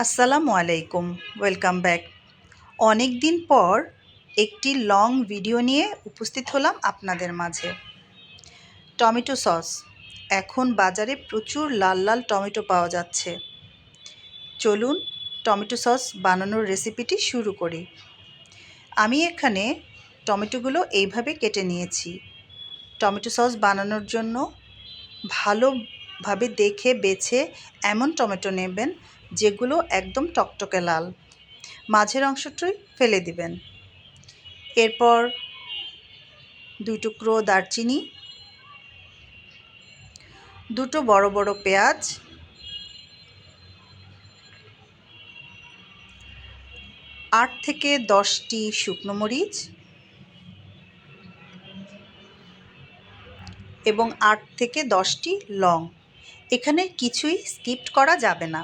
আসসালামু আলাইকুম, welcome back. অনেক দিন পর একটি লং ভিডিও নিয়ে উপস্থিত হলাম আপনাদের মাঝে। Tomato sauce. এখন বাজারে প্রচুর লাল লাল টমেটো পাওয়া যাচ্ছে। চলুন টমেটো সস বানানোর রেসিপিটি শুরু করি। আমি এখানে টমেটোগুলো এইভাবে কেটে নিয়েছি। টমেটো সস বানানোর জন্য ভালোভাবে দেখে বেছে এমন টমেটো নেবেন যেগুলো একদম টকটকে লাল। মাঝের অংশটি ফেলে দিবেন। এরপর 2 টুকরো দারচিনি, 2টো বড় বড় পেঁয়াজ, 8 থেকে 10টি শুকনো মরিচ এবং 8 থেকে 10টি লং। এখানে কিছুই স্কিপ করা যাবে না।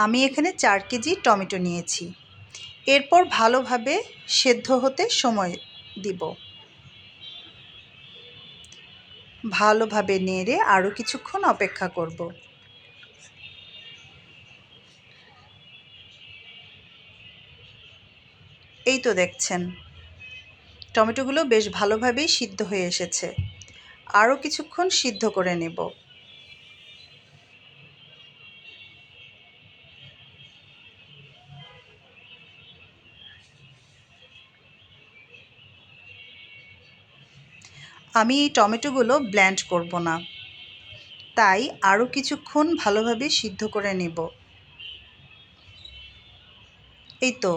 আমি এখানে 4 কেজি টমেটো নিয়েছি। এরপর ভালোভাবে সেদ্ধ হতে সময় দিব। ভালোভাবে নেড়ে আরও কিছুক্ষণ অপেক্ষা করব। এই তো দেখছেন টমেটোগুলো বেশ ভালোভাবেই সিদ্ধ হয়ে এসেছে। আরও কিছুক্ষণ সিদ্ধ করে নেব। আমি এই টমেটোগুলো ব্লেন্ড করব না, তাই আরও কিছুক্ষণ ভালোভাবে সিদ্ধ করে নেব। এই তো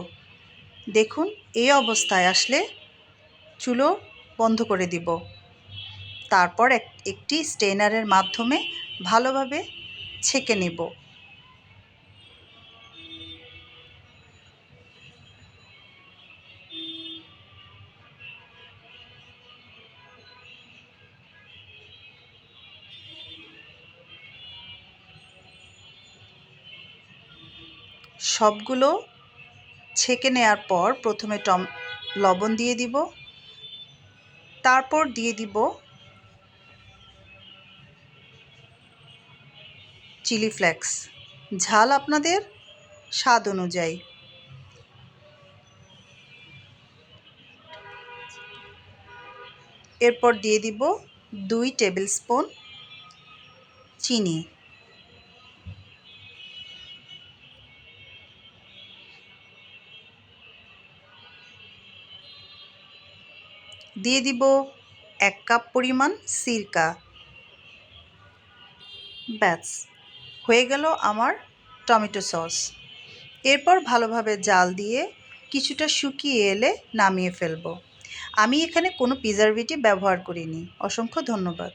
দেখুন, এই অবস্থায় আসলে চুলো বন্ধ করে দিব। তারপর একটি স্ট্রেনারের মাধ্যমে ভালোভাবে ছেঁকে নেব। সবগুলো ছেঁকে নেওয়ার পর প্রথমে লবণ দিয়ে দিব, তারপর দিয়ে দিব চিলি ফ্লেক্স, ঝাল আপনাদের স্বাদ অনুযায়ী। এরপর দিয়ে দিব 2 টেবিল স্পুন চিনি। দিয়ে দিব 1 কাপ পরিমাণ সিরকা। ব্যাস হয়ে গেল আমার টমেটো সস। এরপর ভালোভাবে জাল দিয়ে কিছুটা শুকিয়ে এলে নামিয়ে ফেলব। আমি এখানে কোনো প্রিজারভেটিভ ব্যবহার করিনি। অসংখ্য ধন্যবাদ।